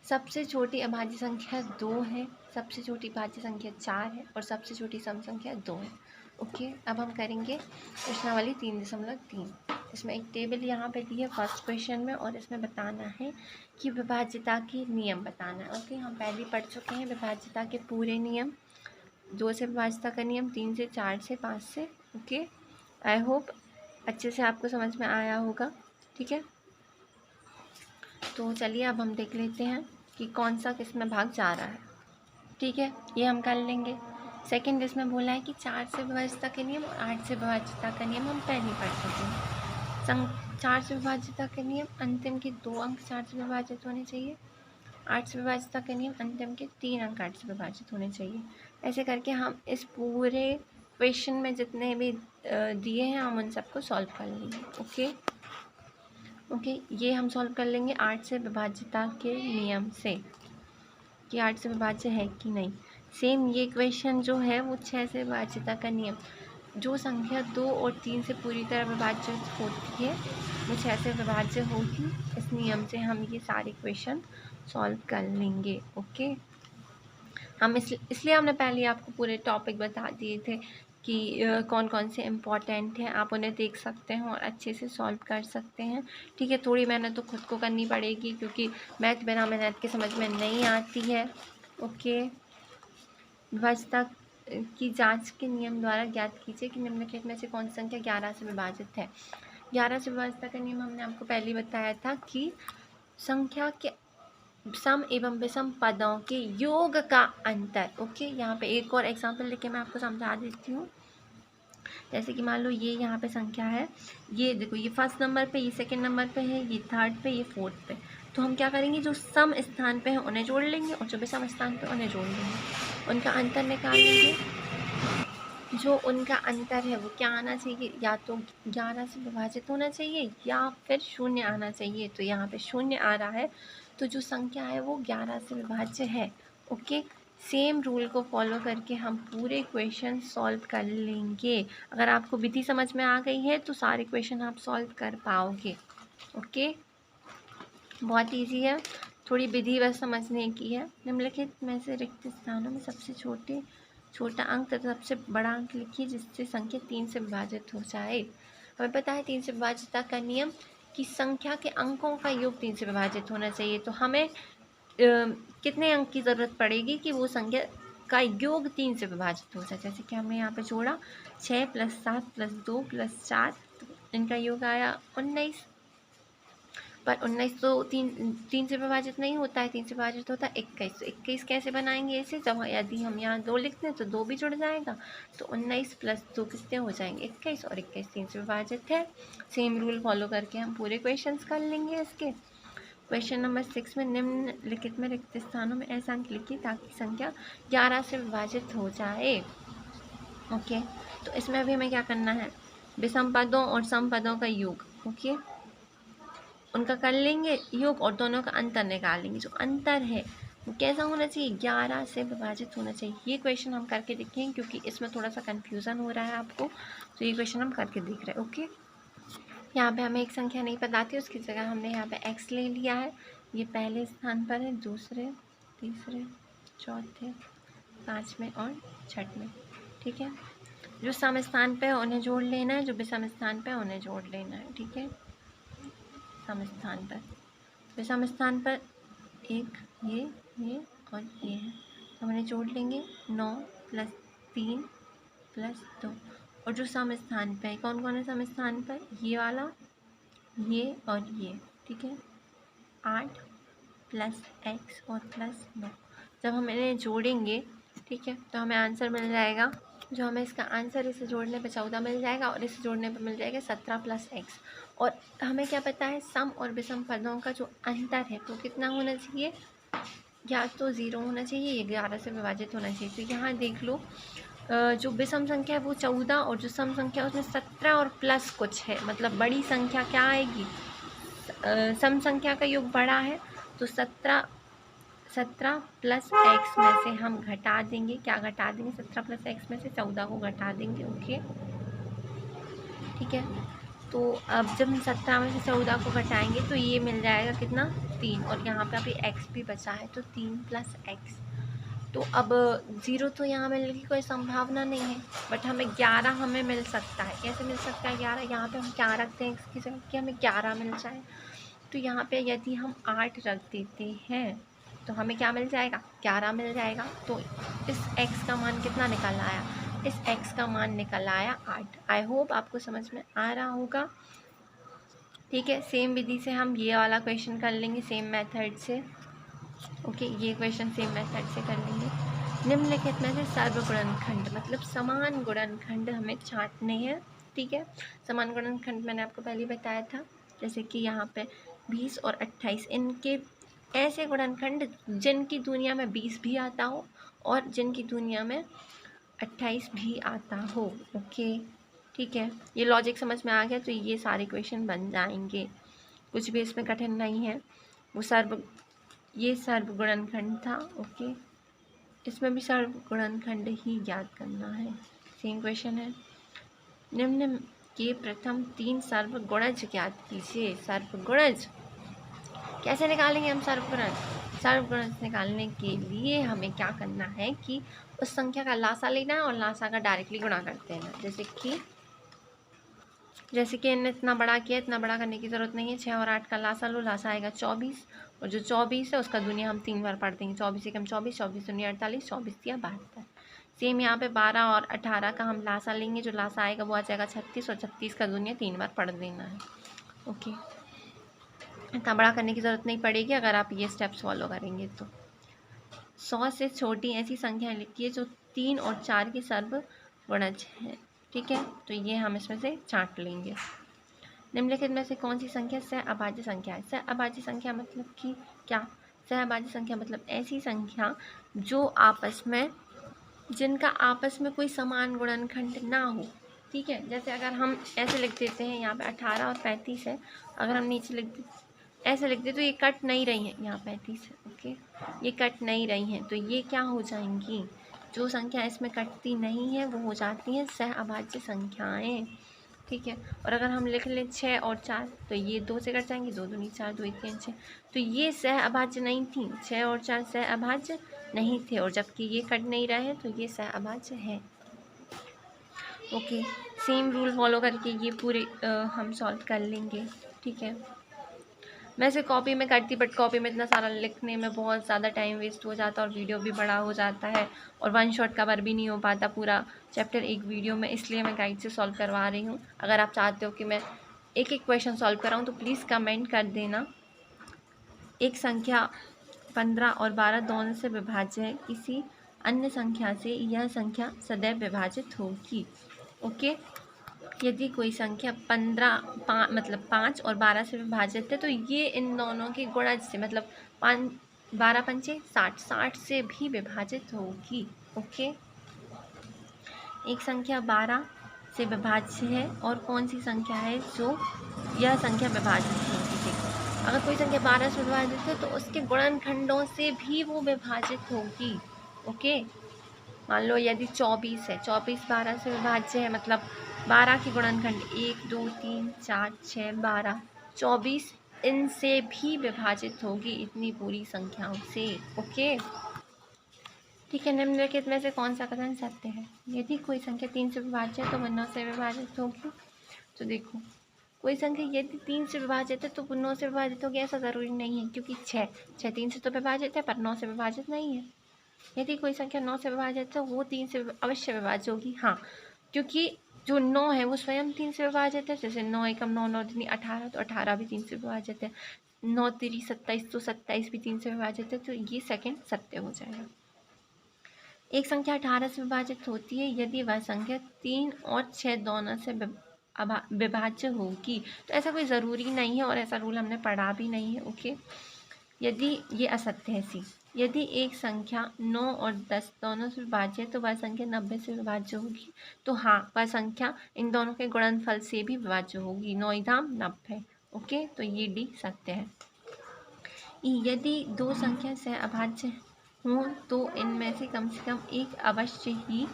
सबसे छोटी अभाज्य संख्या 2 है, सबसे छोटी भाज्य संख्या 4 है और सबसे छोटी सम संख्या 2 है। ओके, अब हम करेंगे प्रश्नावली 3.3। इसमें एक टेबल यहाँ पे दी है फर्स्ट क्वेश्चन में और इसमें बताना है कि विभाज्यता के नियम बताना है। ओके, हम पहले पढ़ चुके हैं विभाज्यता के पूरे नियम। 2 से विभाज्यता का नियम, 3 से, 4 से, 5 से। ओके, आई होप अच्छे से आपको समझ में आया होगा। ठीक है, तो चलिए अब हम देख लेते हैं कि कौन सा किस में भाग जा रहा है। ठीक है, ये हम कर लेंगे। सेकंड इसमें बोला है कि 4 से विभाज्यता के नियम और 8 से विभाज्यता का नियम हम पहले पढ़ चुके हैं। 4 से विभाज्यता के नियम, अंतिम के 2 अंक 4 से विभाजित होने चाहिए। 8 से विभाज्यता के नियम, अंतिम के 3 अंक 8 से विभाजित होने चाहिए। ऐसे करके हम इस पूरे क्वेश्चन में जितने भी दिए हैं हम उन सबको सॉल्व कर लेंगे। ओके, ये हम सॉल्व कर लेंगे 8 से विभाज्यता के नियम से कि 8 से विभाज्य है कि नहीं। सेम ये क्वेश्चन जो है वो 6 से विभाज्यता का नियम, जो संख्या 2 और 3 से पूरी तरह विभाज्य होती है वो 6 से विभाज्य होगी। इस नियम से हम ये सारे क्वेश्चन सॉल्व कर लेंगे। ओके, हम इसलिए हमने पहले आपको पूरे टॉपिक बता दिए थे कि कौन कौन से इम्पॉर्टेंट हैं, आप उन्हें देख सकते हैं और अच्छे से सॉल्व कर सकते हैं। ठीक है, थोड़ी मेहनत तो खुद को करनी पड़ेगी क्योंकि मैथ बिना मेहनत के समझ में नहीं आती है। ओके, विभाज्यता की जांच के नियम द्वारा ज्ञात कीजिए कि निम्नलिखित में से कौन सी संख्या 11 से विभाजित है। 11 से विभाज्यता का नियम हमने आपको पहले बताया था कि संख्या के सम एवं विषम पदों के योग का अंतर। ओके, यहाँ पे एक और एग्जांपल लेके मैं आपको समझा देती हूँ। जैसे कि मान लो ये यहाँ पे संख्या है, ये देखो ये फर्स्ट नंबर पे, ये सेकंड नंबर पे है, ये थर्ड पे, ये फोर्थ पे। तो हम क्या करेंगे, जो सम स्थान पे है उन्हें जोड़ लेंगे और जो विषम स्थान पे उन्हें जोड़ लेंगे, उनका अंतर निकाल लेंगे। जो उनका अंतर है वो क्या आना चाहिए, या तो 11 से विभाजित होना चाहिए या फिर 0 आना चाहिए। तो यहाँ पे 0 आ रहा है तो जो संख्या है वो 11 से विभाज्य है। ओके, सेम रूल को फॉलो करके हम पूरे क्वेश्चन सॉल्व कर लेंगे। अगर आपको विधि समझ में आ गई है तो सारे क्वेश्चन आप सॉल्व कर पाओगे। ओके, बहुत इजी है, थोड़ी विधि बस समझने की है। निम्नलिखित में से रिक्त स्थानों में सबसे छोटा अंक तथा सबसे बड़ा अंक लिखिए जिससे संख्या 3 से विभाजित हो जाए। हमें पता है 3 से विभाज्यता का नियम कि संख्या के अंकों का योग 3 से विभाजित होना चाहिए। तो हमें कितने अंक की ज़रूरत पड़ेगी कि वो संख्या का योग 3 से विभाजित हो जाए। जैसे कि हमने यहाँ पे जोड़ा 6 + 7 + 2 + 4, इनका योग आया 19। पर 19 तो 3 से विभाजित नहीं होता है, 3 से विभाजित होता है 21। तो 21 कैसे बनाएंगे इसे, जब यदि हम यहाँ 2 लिखते हैं तो 2 भी जुड़ जाएगा। तो 19 + 2 कितने हो जाएंगे 21, और 21 3 से विभाजित है। सेम रूल फॉलो करके हम पूरे क्वेश्चंस कर लेंगे इसके। क्वेश्चन नंबर 6 में निम्नलिखित में रिक्त स्थानों में ऐसा अंक लिखिए ताकि संख्या 11 से विभाजित हो जाए। ओके, तो इसमें अभी हमें क्या करना है, विषम पदों और सम पदों का योग। ओके, उनका कर लेंगे योग और दोनों का अंतर निकालेंगे। जो अंतर है वो कैसा होना चाहिए, 11 से विभाजित होना चाहिए। ये क्वेश्चन हम करके देखेंगे क्योंकि इसमें थोड़ा सा कन्फ्यूज़न हो रहा है आपको, तो ये क्वेश्चन हम करके देख रहे हैं। ओके, यहाँ पे हमें एक संख्या नहीं पता थी, उसकी जगह हमने यहाँ पे x ले लिया है। ये पहले स्थान पर है, दूसरे, तीसरे, चौथे, 5वें और 6वें। ठीक है, जो सम स्थान पे है उन्हें जोड़ लेना है, जो विषम स्थान पे है उन्हें जोड़ लेना है। ठीक है, सम स्थान पर, विषम स्थान पर एक ये और ये है, तो हमने जोड़ लेंगे 9 + 3 + 2। और जो सम स्थान पे है, कौन कौन है सम स्थान पर, ये वाला, ये और ये। ठीक है, 8 + x और +9। जब हम इन्हें जोड़ेंगे, ठीक है, तो हमें आंसर मिल जाएगा, जो हमें इसका आंसर इसे जोड़ने पे 14 मिल जाएगा और इसे जोड़ने पे मिल जाएगा 17 + x। और हमें क्या पता है, सम और विषम पदों का जो अंतर है वो कितना होना चाहिए, या तो 0 होना चाहिए या 11 से विभाजित होना चाहिए। तो यहाँ देख लो, जो विषम संख्या है वो 14 और जो सम संख्या है उसमें 17 और प्लस कुछ है, मतलब बड़ी संख्या क्या आएगी, सम संख्या का योग बड़ा है तो 17 प्लस एक्स में से हम घटा देंगे। क्या घटा देंगे? 17 प्लस एक्स में से 14 को घटा देंगे। ओके, ठीक है। तो अब जब हम 17 में से 14 को घटाएंगे तो ये मिल जाएगा कितना? 3, और यहाँ पे अभी एक्स भी बचा है तो 3 प्लस एक्स। तो अब 0 तो यहाँ मिलने की कोई संभावना नहीं है, बट हमें 11 हमें मिल सकता है। कैसे मिल सकता है 11? यहाँ पे हम क्या रखते हैं एक्स की जगह कि हमें 11 मिल जाए। तो यहाँ पे यदि हम 8 रख देते हैं तो हमें क्या मिल जाएगा? 11 मिल जाएगा। तो इस x का मान कितना निकल आया? इस x का मान निकल आया 8। आई होप आपको समझ में आ रहा होगा। ठीक है, सेम विधि से हम ये वाला क्वेश्चन कर लेंगे, सेम मेथड से। ओके, ये क्वेश्चन सेम मेथड से कर लेंगे। निम्नलिखित में से सर्वगुणनखंड मतलब समान गुणनखंड हमें छांटने हैं। ठीक है, समान गुणनखंड मैंने आपको पहले बताया था, जैसे कि यहाँ पे 20 और 28, इनके ऐसे गुणनखंड जिनकी दुनिया में 20 भी आता हो और जिनकी दुनिया में 28 भी आता हो। ओके, ठीक है, ये लॉजिक समझ में आ गया तो ये सारे क्वेश्चन बन जाएंगे, कुछ भी इसमें कठिन नहीं है। वो ये सर्वगुणनखंड था। ओके, इसमें भी सर्वगुणनखंड ही ज्ञात करना है। सेम क्वेश्चन है, निम्न के प्रथम 3 सर्वगुणज ज्ञात कीजिए। सर्वगुणज कैसे निकालेंगे हम? सर्वगुणज निकालने के लिए हमें क्या करना है कि उस संख्या का लासा लेना है और लासा का डायरेक्टली गुणा करते हैं। जैसे कि इन्हें इतना बड़ा किया, इतना बड़ा करने की ज़रूरत नहीं है। 6 और 8 का लासा लो, लासा आएगा 24, और जो 24 है उसका दुनिया हम 3 बार पढ़ देंगे। 24 एकम 24, 24 दुनिया 48, 24 या 72। सेम यहाँ पे 12 और 18 का हम लासा लेंगे, जो लासा आएगा वो आ जाएगा 36, और 36 का दुनिया 3 बार पढ़ देना है। ओके, इतना बड़ा करने की ज़रूरत नहीं पड़ेगी अगर आप ये स्टेप्स फॉलो करेंगे तो। 100 से छोटी ऐसी संख्याएं लिखिए जो 3 और 4 के सर्वगुणज हैं। ठीक है, तो ये हम इसमें से छांट लेंगे। निम्नलिखित में से कौन सी संख्या सहअभाज्य संख्या है? सहअभाज्य संख्या मतलब कि क्या? सहअभाज्य संख्या मतलब ऐसी संख्या जो जिनका आपस में कोई समान गुणनखंड ना हो। ठीक है, जैसे अगर हम ऐसे लिख देते हैं, यहाँ पे 18 और 35 है, अगर हम नीचे ऐसे लिख दे तो ये कट नहीं रही हैं, यहाँ 35 है। ओके, ये कट नहीं रही हैं तो ये क्या हो जाएंगी? जो संख्या इसमें कटती नहीं है वो हो जाती हैं सहअभाज्य संख्याएं। ठीक है, और अगर हम लिख लें 6 और 4 तो ये 2 से कट जाएंगे, 2 दूनी 4, 2 3 6, तो ये सहअभाज्य नहीं थी। 6 और 4 सहअभाज्य नहीं थे, और जबकि ये कट नहीं रहे हैं तो ये सहअभाज्य है। ओके, सेम रूल फॉलो करके ये पूरे हम सॉल्व कर लेंगे। ठीक है, वैसे कॉपी में करती, बट कॉपी में इतना सारा लिखने में बहुत ज़्यादा टाइम वेस्ट हो जाता है और वीडियो भी बड़ा हो जाता है, और वन शॉट कवर भी नहीं हो पाता पूरा चैप्टर एक वीडियो में, इसलिए मैं गाइड से सॉल्व करवा रही हूँ। अगर आप चाहते हो कि मैं एक एक क्वेश्चन सॉल्व कराऊँ तो प्लीज़ कमेंट कर देना। एक संख्या 15 और 12 दोनों से विभाज्य है, किसी अन्य संख्या से यह संख्या सदैव विभाजित होगी। ओके, यदि कोई संख्या 5 और 12 से विभाजित है तो ये इन दोनों के गुणज से मतलब 12 पंचे 60, 60 से भी विभाजित होगी। ओके, एक संख्या 12 से विभाज्य है और कौन सी संख्या है जो यह संख्या विभाजित होगी? देखो, अगर कोई संख्या 12 से विभाजित है तो उसके गुणनखंडों से भी वो विभाजित होगी। ओके, मान लो यदि 24 है, 24 12 से विभाज्य है, मतलब 12 के गुणनखंड 1 2 3 4 6 12, 24 इनसे भी विभाजित होगी, इतनी पूरी संख्याओं से। ओके, ठीक है, निम्नलिखित में से कौन सा कथन सत्य है? यदि कोई संख्या 3 से विभाज्य है तो वह 9 से विभाजित होगी। तो देखो, कोई संख्या यदि 3 से विभाजित है तो वो 9 से विभाजित होगी, ऐसा ज़रूरी नहीं है, क्योंकि 6 3 से तो विभाजित है पर 9 से विभाजित नहीं है। यदि कोई संख्या 9 से विभाजित है तो वो 3 से अवश्य विभाज्य होगी। हाँ, क्योंकि जो 9 है वो स्वयं 3 से विभाजित है, जैसे 9 एकम 9, 9 दूनी 18, तो 18 भी 3 से विभाजित है। 9 3 27, तो 27 भी 3 से विभाजित है, तो ये सेकंड सत्य हो जाएगा। एक संख्या 18 से विभाजित होती है यदि वह संख्या 3 और 6 दोनों से विभाज्य होगी। तो ऐसा कोई ज़रूरी नहीं है और ऐसा रूल हमने पढ़ा भी नहीं है। ओके, यदि ये असत्य है सी, यदि एक संख्या 9 और 10 दोनों से विभाज्य है तो वह संख्या 90 से विभाज्य होगी। तो हाँ, वह संख्या इन दोनों के गुणनफल से भी विभाज्य होगी। 9 धाम 90। ओके, तो ये डी सत्य है। यदि दो संख्या सह अभाज्य हों तो इनमें से कम एक अवश्य ही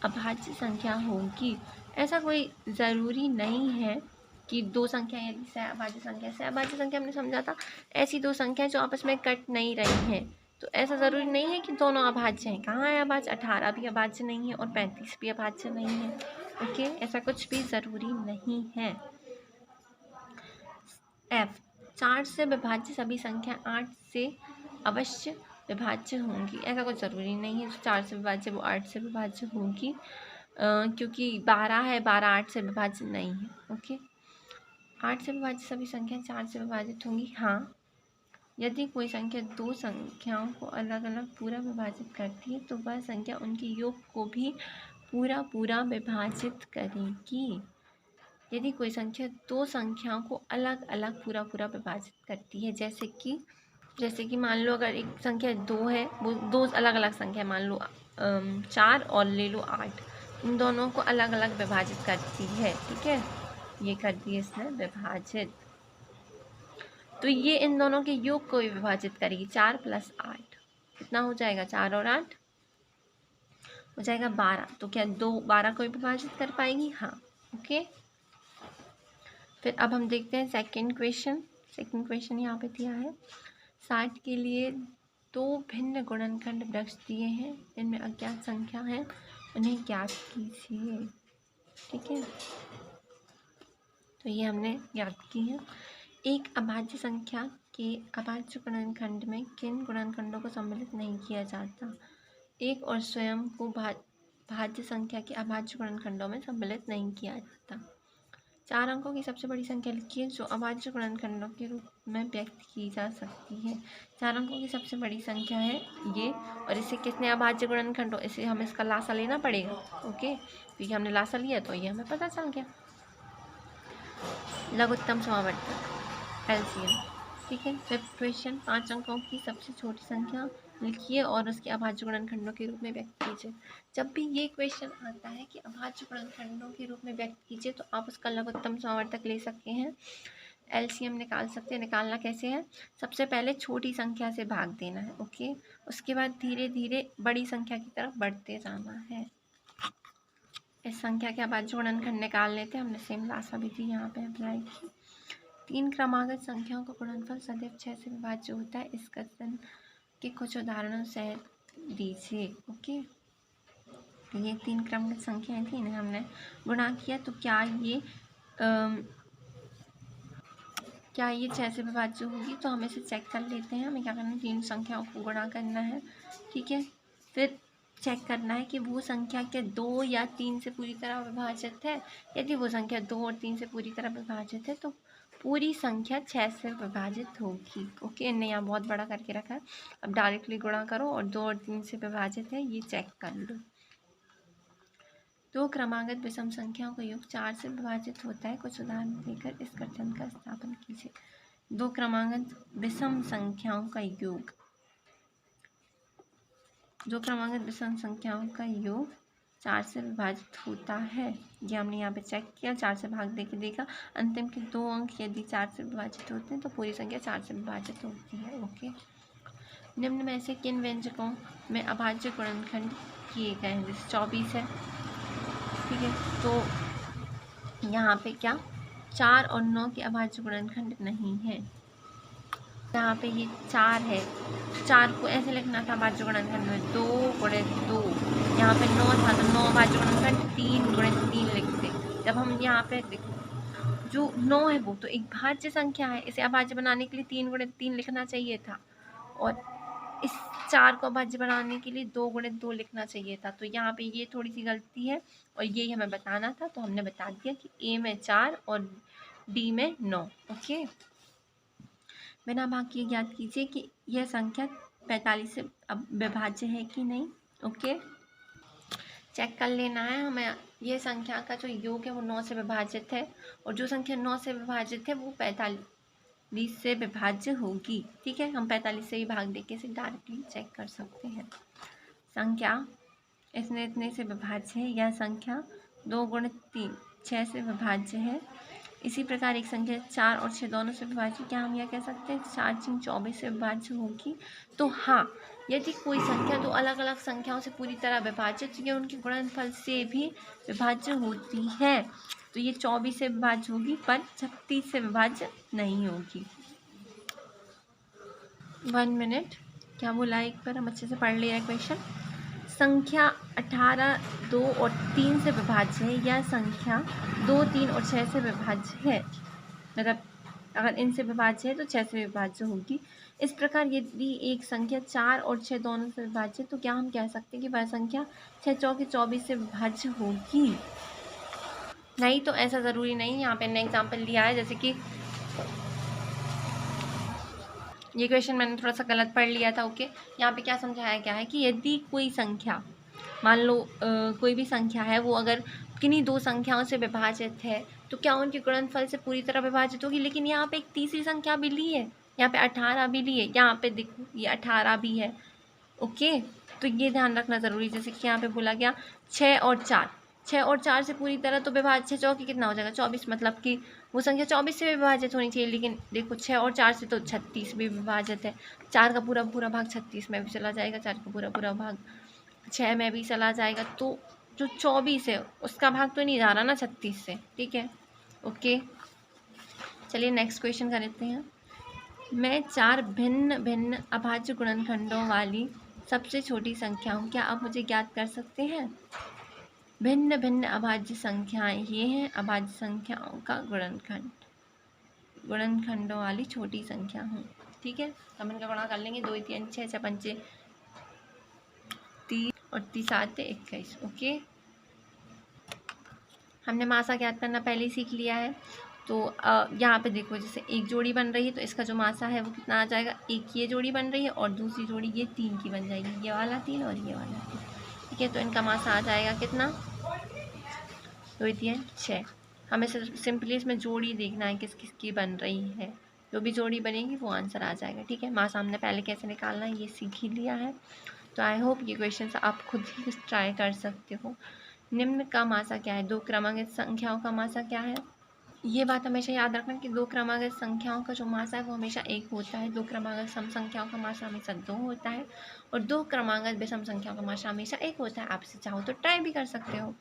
अभाज्य संख्या होगी। ऐसा कोई ज़रूरी नहीं है कि दो संख्या यदि सह अभाज्य संख्या हमने समझा था ऐसी दो संख्या जो आपस में कट नहीं रही हैं, तो ऐसा ज़रूरी नहीं है कि दोनों अभाज्य हैं। कहाँ है अभाज्य? 18 भी अभाज्य नहीं है और 35 भी अभाज्य नहीं है। ओके, ऐसा कुछ भी ज़रूरी नहीं है। F 4 से विभाज्य सभी संख्या 8 से अवश्य विभाज्य होंगी। ऐसा कुछ ज़रूरी नहीं है जो 4 से विभाज्य वो 8 से विभाज्य होंगी, क्योंकि 12 है, 12 8 से विभाज्य नहीं है। ओके, 8 से विभाज्य सभी संख्या 4 से विभाजित होंगी। हाँ, यदि कोई संख्या दो संख्याओं को अलग अलग पूरा विभाजित करती है तो वह संख्या उनके योग को भी पूरा पूरा विभाजित करेगी। यदि कोई संख्या दो संख्याओं को अलग अलग पूरा पूरा विभाजित करती है, जैसे कि मान लो अगर एक संख्या 2 है, वो दो अलग अलग संख्या मान लो 4 और ले लो 8, इन दोनों को अलग अलग विभाजित करती है। ठीक है, ये कर दिए इसने विभाजित, तो ये इन दोनों के योग को भी विभाजित करेगी। 4 + 8 कितना हो जाएगा? 4 और 8 हो जाएगा 12। तो क्या 2 12 को भी विभाजित कर पाएगी? हाँ। ओके, फिर अब हम देखते हैं सेकंड क्वेश्चन यहाँ पे दिया है। 60 के लिए दो भिन्न गुणनखंड वृक्ष दिए हैं, इनमें अज्ञात संख्या है, उन्हें ज्ञात कीजिए। ठीक है, तो ये हमने ज्ञात की है। एक अभाज्य संख्या के अभाज्य गुणनखंड में किन गुणनखंडों को सम्मिलित नहीं किया जाता? एक और स्वयं को भाज्य संख्या के अभाज्य गुणनखंडों में सम्मिलित नहीं किया जाता। 4 अंकों की सबसे बड़ी संख्या लिखिए जो अभाज्य गुणनखंडों के रूप में व्यक्त की जा सकती है। 4 अंकों की सबसे बड़ी संख्या है ये, और इससे कितने अभाज्य गुणनखंड, इसे हमें इसका लासा लेना पड़ेगा। ओके, क्योंकि हमने लासा लिया तो ये हमें पता चल गया। लघुत्तम समावर्तक LCM। ठीक है, फिफ्थ क्वेश्चन, 5 अंकों की सबसे छोटी संख्या लिखिए और उसके अभाज्य गुणनखंडों के रूप में व्यक्त कीजिए। जब भी ये क्वेश्चन आता है कि अभाज्य गुणनखंडों के रूप में व्यक्त कीजिए तो आप उसका लघुत्तम समावर्तक ले सकते हैं, LCM निकाल सकते हैं। निकालना कैसे है? सबसे पहले छोटी संख्या से भाग देना है। ओके, उसके बाद धीरे धीरे बड़ी संख्या की तरफ बढ़ते जाना है। इस संख्या के अभाज्य गुणनखंड निकाल लेते हैं, हमने सेम लासा भी थी यहाँ पे अप्लाई की। 3 क्रमागत संख्याओं का गुणनफल सदैव 6 से विभाज्य होता है, इस कथन के कुछ उदाहरणों सहित दीजिए। ओके, तो ये 3 क्रमागत संख्याएं थी, इन्हें हमने गुणा किया, तो क्या ये 6 से विभाज्य होगी? तो हम इसे चेक कर लेते हैं। हमें क्या करना है? 3 संख्याओं को गुणा करना है। ठीक है, फिर चेक करना है कि वो संख्या क्या 2 या 3 से पूरी तरह विभाजित है। यदि वो संख्या 2 और 3 से पूरी तरह विभाजित है तो पूरी संख्या 6 से विभाजित होगी। ओके, इन्हें यहाँ बहुत बड़ा करके रखा है। अब डायरेक्टली गुणा करो और 2 और 3 से विभाजित है, ये चेक कर लो। 2 क्रमागत विषम संख्याओं का योग 4 से विभाजित होता है, कुछ उदाहरण देकर इस कथन का स्थापन कीजिए। 2 क्रमागत विषम संख्याओं का योग, 2 क्रमागत विषम संख्याओं का योग 4 से विभाजित होता है। ये हमने यहाँ पे चेक किया, 4 से भाग दे के देखा, अंतिम के 2 अंक यदि 4 से विभाजित होते हैं तो पूरी संख्या 4 से विभाजित होती है। ओके, निम्न में से किन व्यंजकों में अभाज्य गुणनखंड किए गए हैं? जैसे 24 है। ठीक है, तो यहाँ पे क्या 4 और 9 के अभाज्य गुणनखंड नहीं है। यहाँ पे ये 4 है, 4 को ऐसे लिखना था अभाज्य गुणनखंड में 2 × 2। यहाँ पे 9 था तो 9 अभाज्य गुणनखंड 3 × 3 लिखते। जब हम यहाँ पे जो 9 है वो तो एक भाज्य संख्या है, इसे अभाज्य बनाने के लिए 3 × 3 लिखना चाहिए था, और इस 4 को अभाज्य बनाने के लिए 2 × 2 लिखना चाहिए था। तो यहाँ पे ये थोड़ी सी गलती है और ये हमें बताना था, तो हमने बता दिया कि A में 4 और D में 9। ओके, बिना भाग किए ज्ञात कीजिए कि यह संख्या 45 से विभाज्य है कि नहीं। ओके, चेक कर लेना है हमें। यह संख्या का जो योग है वो 9 से विभाजित है, और जो संख्या 9 से विभाजित है वो 45 से विभाज्य होगी। ठीक है, हम 45 से ही भाग देके इसे डायरेक्टली चेक कर सकते हैं। संख्या इतने से विभाज्य है, यह संख्या 2 × 3 6 से विभाज्य है, इसी प्रकार एक संख्या 4 और 6 दोनों से विभाज्य, क्या हम यह कह सकते हैं 4 × 24 से विभाज्य होगी? तो हाँ, यदि कोई संख्या दो अलग अलग संख्याओं से पूरी तरह विभाज्य, तो ये उनके गुणनफल से भी विभाज्य होती है। तो ये 24 से विभाज्य होगी पर 36 से विभाज्य नहीं होगी। 1 मिनट, क्या बोला एक बार हम अच्छे से पढ़ लिया क्वेश्चन। संख्या 18, 2 और 3 से विभाज्य है या संख्या 2, 3 और 6 से विभाज्य है। मतलब अगर इनसे विभाज्य है तो 6 से विभाज्य होगी। इस प्रकार यदि एक संख्या 4 और 6 दोनों से विभाज्य है तो क्या हम कह सकते हैं कि वह संख्या 6 चौके 24 से विभाज्य होगी? नहीं, तो ऐसा ज़रूरी नहीं। यहाँ पे मैंने एग्जाम्पल लिया है, जैसे कि ये क्वेश्चन मैंने थोड़ा सा गलत पढ़ लिया था। ओके, यहाँ पे क्या समझाया गया है कि यदि कोई संख्या, मान लो कोई भी संख्या है, वो अगर किन्हीं दो संख्याओं से विभाजित है तो क्या उनके गुणनफल से पूरी तरह विभाजित होगी। लेकिन यहाँ पे एक तीसरी संख्या भी ली है, यहाँ पे 18 भी ली है, यहाँ पे देखो ये 18 भी है। ओके, तो ये ध्यान रखना ज़रूरी। जैसे कि यहाँ पे बोला गया 6 और 4, 6 और 4 से पूरी तरह तो विभाज्य, 6 चौके कितना हो जाएगा 24, मतलब कि वो संख्या 24 से भी विभाजित होनी चाहिए। लेकिन देखो 6 और 4 से तो 36 भी विभाजित है। 4 का पूरा पूरा भाग 36 में भी चला जाएगा, 4 का पूरा पूरा भाग 6 में भी चला जाएगा। तो जो 24 है उसका भाग तो नहीं जा रहा ना 36 से। ठीक है, ओके, चलिए नेक्स्ट क्वेश्चन कर लेते हैं। मैं 4 भिन्न भिन्न अभाज्य गुणनखंडों वाली सबसे छोटी संख्या हूँ, क्या आप मुझे ज्ञात कर सकते हैं? भिन्न भिन्न अभाज्य संख्याएं ये हैं अभाज्य संख्याओं का गुणनखंड, गुणनखंडों वाली छोटी संख्या हूँ। ठीक है, हम इनका गुणा कर लेंगे। 2 3 6 6 5 30 और 30 7 21। ओके, हमने मासा ज्ञात करना पहले ही सीख लिया है। तो यहाँ पे देखो, जैसे एक जोड़ी बन रही है तो इसका जो मासा है वो कितना आ जाएगा, एक ये जोड़ी बन रही है और दूसरी जोड़ी ये 3 की बन जाएगी, ये वाला 3 और ये वाला 3। ठीक है, तो इनका मासा आ जाएगा कितना, 2 3 6। हमें सिंपली इसमें जोड़ी देखना है किस किस की बन रही है, जो भी जोड़ी बनेगी वो आंसर आ जाएगा। ठीक है, मासा हमने पहले कैसे निकालना है ये सीख ही लिया है। तो आई होप ये क्वेश्चन आप खुद ही ट्राई कर सकते हो। निम्न का मासा क्या है? 2 क्रमांकित संख्याओं का मासा क्या है? ये बात हमेशा याद रखना कि 2 क्रमांकित संख्याओं का जो मासा है वो हमेशा 1 होता है। 2 क्रमांकित सम संख्याओं का मासा हमेशा 2 होता है और 2 क्रमांकित विषम संख्याओं का मासा हमेशा 1 होता है। आप इसे चाहो तो ट्राई भी कर सकते हो।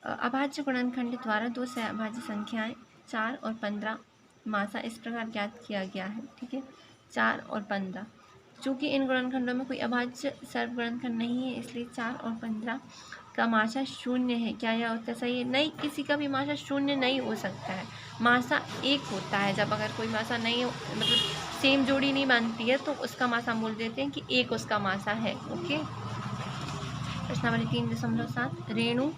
अभाज्य गुणनखंड द्वारा 2 से अभाज्य संख्याएं 4 और 15 मासा इस प्रकार ज्ञात किया गया है। ठीक है, 4 और 15, चूँकि इन गुणनखंडों में कोई अभाज्य सर्वगुणनखंड नहीं है इसलिए 4 और 15 का मासा 0 है। क्या यह उत्तर सही है? नहीं, किसी का भी मासा 0 नहीं हो सकता है। मासा 1 होता है। जब अगर कोई मासा नहीं हो, मतलब सेम जोड़ी नहीं बनती है तो उसका मासा हम बोल देते हैं कि 1 उसका मासा है। ओके, प्रश्नावली 3.7 रेणु।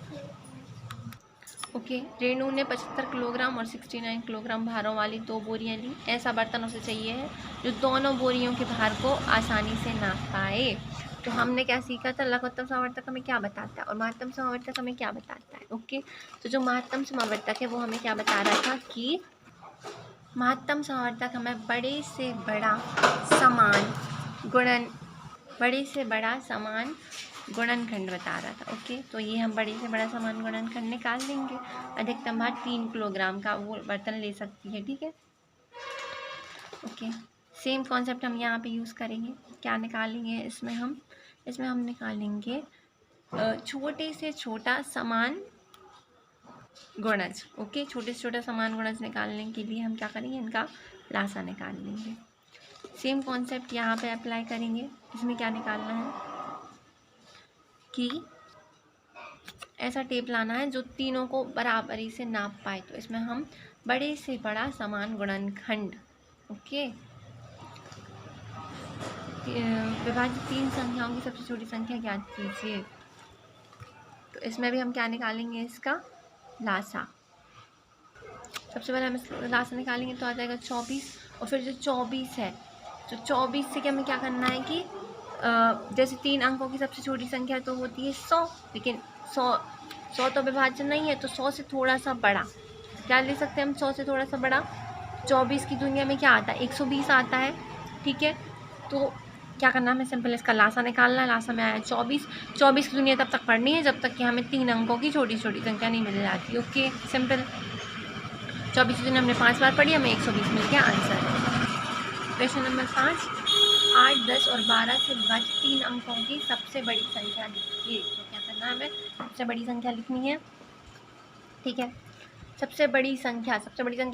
ओके, रेणु ने 75 किलोग्राम और 69 किलोग्राम भारों वाली 2 बोरियां ली। ऐसा बर्तन उसे चाहिए है जो दोनों बोरियों के भार को आसानी से नाप पाए। तो हमने क्या सीखा था, लघुत्तम समावर्तक हमें क्या बताता है और महत्तम समावर्तक हमें क्या बताता है। ओके, तो जो महत्तम समावर्तक है वो हमें क्या बता रहा था कि महत्तम समावर्तक हमें बड़े से बड़ा समान गुणनखंड बता रहा था। ओके, तो ये हम बड़े से बड़ा समान गुणनखंड निकाल लेंगे। अधिकतम भार 3 किलोग्राम का वो बर्तन ले सकती है। ठीक है, ओके, सेम कॉन्सेप्ट हम यहाँ पे यूज़ करेंगे। क्या निकालेंगे इसमें हम निकालेंगे छोटे से छोटा समान गुणज। ओके, छोटे से छोटा समान गुणज निकालने के लिए हम क्या करेंगे, इनका लासा निकाल लेंगे। सेम कॉन्सेप्ट यहाँ पे अप्लाई करेंगे। इसमें क्या निकालना है कि ऐसा टेप लाना है जो तीनों को बराबरी से नाप पाए। तो इसमें हम बड़े से बड़ा समान गुणनखंड, ओके, विभाजित 3 संख्याओं की सबसे छोटी संख्या ज्ञात कीजिए। तो इसमें भी हम क्या निकालेंगे, इसका लासा। सबसे पहले हम लासा निकालेंगे तो आ जाएगा 24। और फिर जो 24 है, तो 24 से हमें क्या करना है कि जैसे 3 अंकों की सबसे छोटी संख्या तो होती है 100, लेकिन 100 तो विभाज्य नहीं है, तो 100 से थोड़ा सा बड़ा क्या ले सकते हैं हम, 100 से थोड़ा सा बड़ा 24 की दुनिया में क्या आता है, 120 आता है। ठीक है, तो क्या करना है, हमें सिंपल इसका लासा निकालना है। लासा में आया 24 की दुनिया तब तक पढ़नी है जब तक कि हमें 3 अंकों की छोटी छोटी संख्या नहीं मिल जाती। ओके, सिंपल 24 दिन हमने 5 बार पढ़ी, हमें 120 मिल गया आंसर। क्वेश्चन नंबर 5, 8, 10 और 12 से विभाजित 3 अंकों की सबसे बड़ी संख्या लिखिए। तो क्या करना है, हमें सबसे बड़ी संख्या लिखनी है। ठीक है, सबसे बड़ी संख्या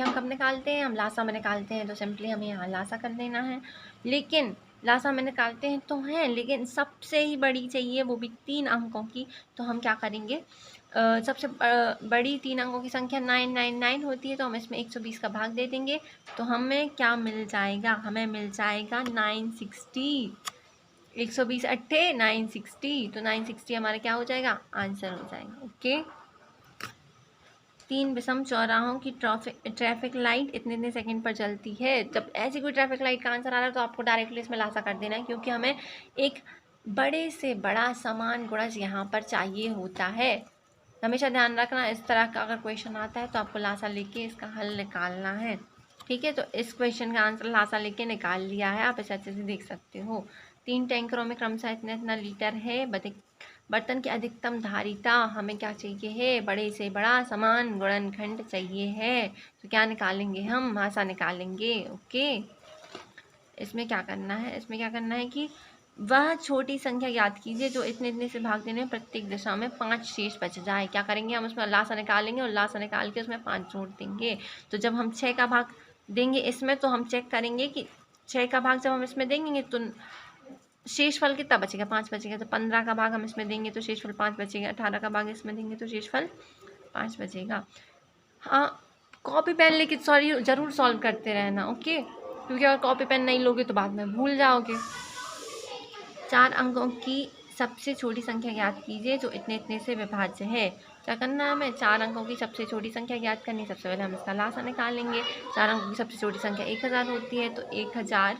हम कब निकालते हैं, हम लासा में निकालते हैं। तो सिंपली हमें यहाँ लासा कर देना है। लेकिन लासा में निकालते हैं तो हैं, लेकिन सबसे ही बड़ी चाहिए, वो भी 3 अंकों की। तो हम क्या करेंगे, सबसे बड़ी 3 अंकों की संख्या 999 होती है, तो हम इसमें 120 का भाग दे देंगे। तो हमें क्या मिल जाएगा, हमें मिल जाएगा 960। 120 अट्ठे 960, तो 960 हमारा क्या हो जाएगा, आंसर हो जाएगा। ओके, 3 विषम चौराहों की ट्रैफिक लाइट इतने सेकंड पर चलती है। जब ऐसी कोई ट्रैफिक लाइट का आंसर आ रहा है तो आपको डायरेक्टली इसमें लासा कर देना है, क्योंकि हमें एक बड़े से बड़ा समान गुणज यहाँ पर चाहिए होता है। हमेशा ध्यान रखना, इस तरह का अगर क्वेश्चन आता है तो आपको लासा लेके इसका हल निकालना है। ठीक है, तो इस क्वेश्चन का आंसर लासा लेके निकाल लिया है, आप इसे अच्छे से देख सकते हो। 3 टैंकरों में क्रमशः इतना लीटर है। बर्तन की अधिकतम धारिता हमें क्या चाहिए है, बड़े से बड़ा समान गुणनखंड चाहिए है। तो क्या निकालेंगे, हम मासा निकालेंगे। ओके, इसमें क्या करना है कि वह छोटी संख्या याद कीजिए जो इतने से भाग देने में प्रत्येक दिशा में 5 शेष बच जाए। क्या करेंगे, हम उसमें लासा निकालेंगे और लासा निकाल के उसमें 5 जोड़ देंगे। तो जब हम 6 का भाग देंगे इसमें, तो हम चेक करेंगे कि 6 का भाग जब हम इसमें देंगे तो शेषफल कितना बचेगा, 5 बचेगा। तो 15 का भाग हम इसमें देंगे तो शेषफल 5 बचेगा। 18 का भाग इसमें देंगे तो शेषफल 5 बचेगा। हाँ, कॉपी पेन लेके ज़रूर सॉल्व करते रहना। ओके, क्योंकि अगर कॉपी पेन नहीं लोगे तो बाद में भूल जाओगे। 4 अंकों की सबसे छोटी संख्या ज्ञात कीजिए जो इतने से विभाज्य है। क्या करना है, हमें 4 अंकों की सबसे छोटी संख्या ज्ञात करनी है। सबसे पहले हम इसका लासा निकालेंगे। 4 अंकों की सबसे छोटी संख्या 1000 होती है, तो 1000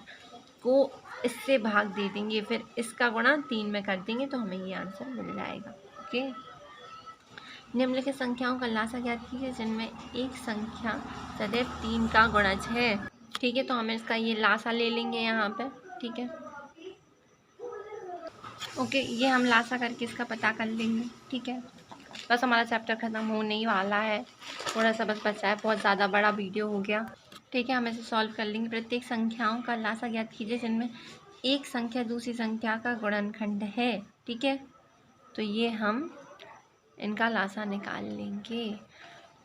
को इससे भाग दे देंगे, फिर इसका गुणा 3 में कर देंगे, तो हमें ये आंसर मिल जाएगा। ओके, निम्नलिखित संख्याओं का लासा ज्ञात कीजिए जिनमें एक संख्या सदैव 3 का गुणज है। ठीक है, तो हमें इसका ये लासा ले लेंगे यहाँ पे। ठीक है, ओके, ये हम लासा करके इसका पता कर लेंगे। ठीक है, बस हमारा चैप्टर ख़त्म होने ही वाला है, थोड़ा सा बस बचा है, बहुत ज़्यादा बड़ा वीडियो हो गया। ठीक है, हम इसे सॉल्व कर लेंगे। प्रत्येक संख्याओं का लासा ज्ञात कीजिए जिनमें एक संख्या दूसरी संख्या का गुणनखंड है। ठीक है, तो ये हम इनका लासा निकाल लेंगे।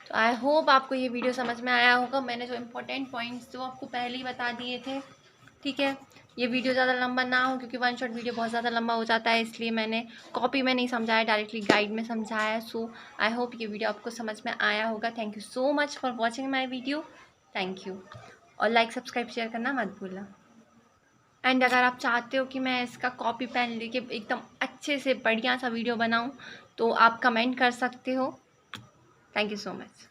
तो आई होप आपको ये वीडियो समझ में आया होगा। मैंने जो इम्पोर्टेंट पॉइंट्स जो आपको पहले ही बता दिए थे। ठीक है, ये वीडियो ज़्यादा लंबा ना हो, क्योंकि वन शॉट वीडियो बहुत ज़्यादा लंबा हो जाता है, इसलिए मैंने कॉपी में नहीं समझाया, डायरेक्टली गाइड में समझाया। सो आई होप ये वीडियो आपको समझ में आया होगा। Thank you so much for watching my video. Thank you, और लाइक सब्सक्राइब शेयर करना मत भूलना। एंड अगर आप चाहते हो कि मैं इसका कॉपी पेन लेके एकदम अच्छे से बढ़िया सा वीडियो बनाऊँ, तो आप कमेंट कर सकते हो। Thank you so much.